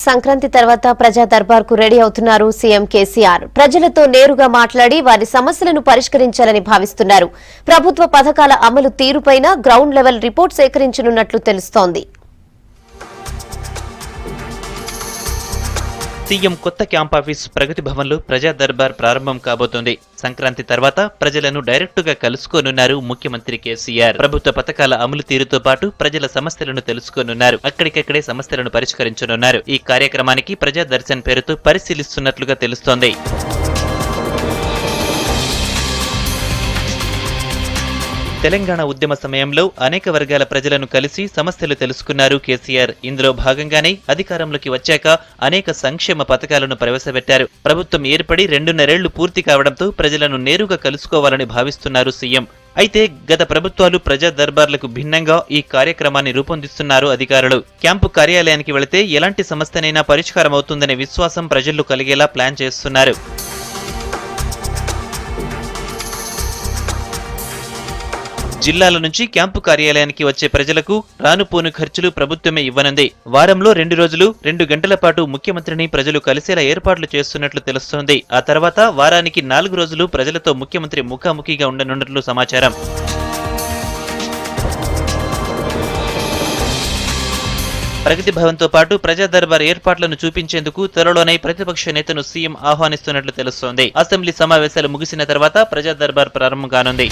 సంక్రాంతి తర్వాత ప్రజా దర్బార్ కు రెడీ అవుతున్నారు సీఎం కేసీఆర్. ప్రజలతో నేరుగా మాట్లాడి వారి సమస్యలను పరిష్కరించాలని భావిస్తున్నారు. ప్రభుత్వ పథకాల అమలు తీరుపైన గ్రౌండ్ లెవెల్ రిపోర్ట్ సేకరించనున్నట్లు తెలుస్తోంది. సీఎం కొత్త క్యాంప్ ఆఫీస్ ప్రగతి భవన్ లో ప్రజా దర్బార్ ప్రారంభం కాబోతోంది. సంక్రాంతి తర్వాత ప్రజలను డైరెక్టుగా కలుసుకోనున్నారు ముఖ్యమంత్రి కేసీఆర్. ప్రభుత్వ పథకాల అమలు తీరుతో పాటు ప్రజల సమస్యలను తెలుసుకోనున్నారు. అక్కడికక్కడే సమస్యలను పరిష్కరించనున్నారు. ఈ కార్యక్రమానికి ప్రజా దర్శన్ పేరుతో పరిశీలిస్తున్నట్లుగా తెలుస్తోంది. తెలంగాణ ఉద్యమ సమయంలో అనేక వర్గాల ప్రజలను కలిసి సమస్యలు తెలుసుకున్నారు కేసీఆర్. ఇందులో భాగంగానే అధికారంలోకి వచ్చాక అనేక సంక్షేమ పథకాలను ప్రవేశపెట్టారు. ప్రభుత్వం ఏర్పడి 2.5 ఏళ్లు పూర్తి కావడంతో ప్రజలను నేరుగా కలుసుకోవాలని భావిస్తున్నారు సీఎం. అయితే గత ప్రభుత్వాలు ప్రజా దర్బార్లకు భిన్నంగా ఈ కార్యక్రమాన్ని రూపొందిస్తున్నారు అధికారులు. క్యాంపు కార్యాలయానికి వెళితే ఎలాంటి సమస్యనైనా పరిష్కారం అవుతుందనే విశ్వాసం ప్రజల్లో కలిగేలా ప్లాన్ చేస్తున్నారు. జిల్లాల నుంచి క్యాంపు కార్యాలయానికి వచ్చే ప్రజలకు రానుపోను ఖర్చులు ప్రభుత్వమే ఇవ్వనుంది. వారంలో 2 రోజులు 2 గంటల పాటు ముఖ్యమంత్రిని ప్రజలు కలిసేలా ఏర్పాట్లు చేస్తున్నట్లు తెలుస్తోంది. ఆ తర్వాత వారానికి 4 రోజులు ప్రజలతో ముఖ్యమంత్రి ముఖాముఖిగా ఉండనున్నట్లు సమాచారం. ప్రగతి భవన్ తో పాటు ప్రజా దర్బార్ ఏర్పాట్లను చూపించేందుకు త్వరలోనే ప్రతిపక్ష నేతను సీఎం ఆహ్వానిస్తున్నట్లు తెలుస్తోంది. అసెంబ్లీ సమావేశాలు ముగిసిన తర్వాత ప్రజా దర్బార్ ప్రారంభం కానుంది.